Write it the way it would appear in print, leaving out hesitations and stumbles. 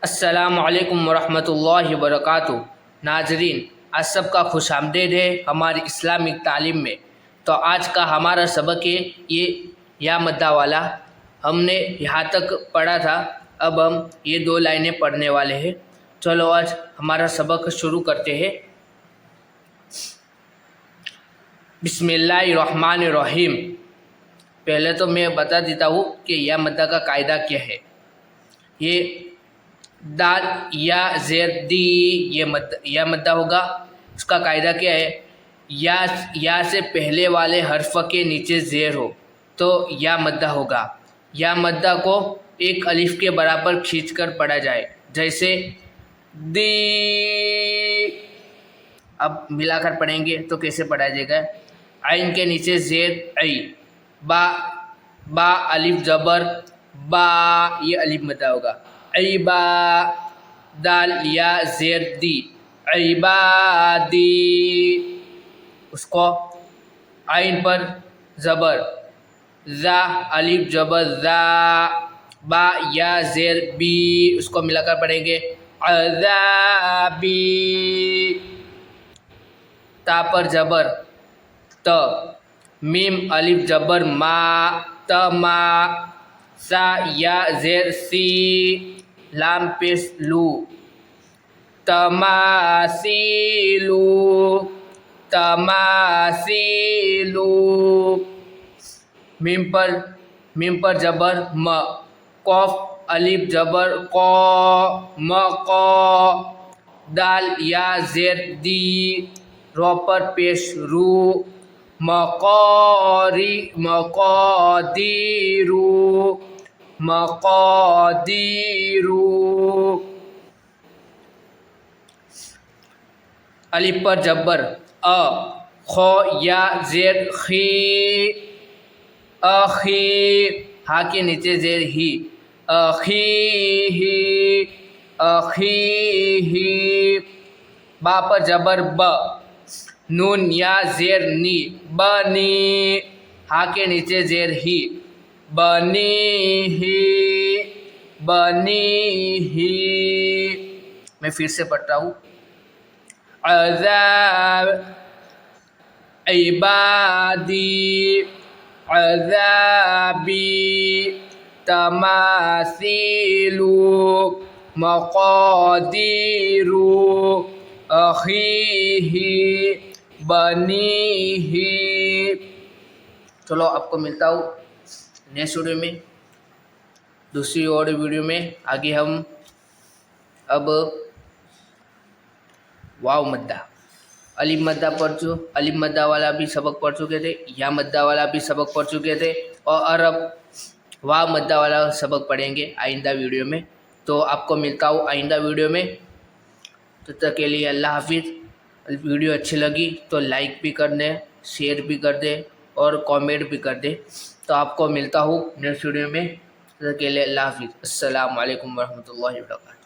अस्सलामुअलैकुम वरहमतुल्लाहि वबरकातुहू। नाजरीन, आज सबका खुश आमदीद है हमारी इस्लामिक तालीम में। तो आज का हमारा सबक है ये या मद्दा वाला। हमने यहाँ तक पढ़ा था, अब हम ये 2 लाइनें पढ़ने वाले हैं। चलो आज हमारा सबक शुरू करते हैं। बिस्मिल्लाहिर्रहमानिर्रहीम। पहले तो मैं बता देता हूँ कि या मद्दा का कायदा क्या है। ये दाल या ज़ेर दी या मद्दा होगा। उसका कायदा क्या है, या से पहले वाले हर्फ के नीचे ज़ेर हो तो या मद्दा होगा। या मद्दा को एक अलिफ के बराबर खींचकर पढ़ा जाए, जैसे दी। अब मिलाकर पढ़ेंगे तो कैसे पढ़ा जाएगा। आइन के नीचे ज़ेर ऐ, बा अलिफ ज़बर बा, ये अलिफ मद्दा होगा। ऐबा, दाल या ज़ेर दी, ऐबादी। उसको आइन पर ज़बर ज़ा, अलिफ ज़बर ज़ा, बा या ज़ेर बी, उसको मिलाकर पढ़ेंगे अज़ाबी। ता पर ज़बर त, मीम अलिफ ज़बर मा, तमा। सा या ज़ेर सी, लाम पेश लू, तमासीलू, तमासीलू। मीम पर ज़बर म, कौफ अलिफ ज़बर कौ, म कौ। दाल या ज़ेर दी, रो पर पेश रू, मक़दीरू, मक़दीरू। अलिफ पर ज़बर अ, खो या ज़ेर खी, अखी। हा के नीचे ज़ेर ही, अखीही, अखीही। बा पर ज़बर ब, नून या ज़ेर नी, बनी। हा के नीचे ज़ेर ही, बनी ही, बनी ही। मैं फिर से पढ़ता हूँ। अज़ाब, इबादी, अज़ाबी, तमासीलू, मक़दीरू, अखीही, बनीही। चलो आपको मिलता हूँ नेक्स्ट वीडियो में, दूसरी और वीडियो में। आगे हम अब वाव मद्दा, अलिफ मद्दा अलिफ मद्दा वाला भी सबक पढ़ चुके थे, या मद्दा वाला भी सबक पढ़ चुके थे, और अब वाव मद्दा वाला सबक पढ़ेंगे आइंदा वीडियो में। तो आपको मिलता हूँ आइंदा वीडियो में। तब तक के लिए अल्लाह हाफिज़। वीडियो अच्छी लगी तो लाइक भी कर दें, शेयर भी कर दें और कमेंट भी कर दें। तो आपको मिलता हूँ नेक्स्ट वीडियो में। तब तक के लिए अल्लाह हाफिज़। अस्सलामु अलैकुम वरहमतुल्लाहि वबरकातुहू।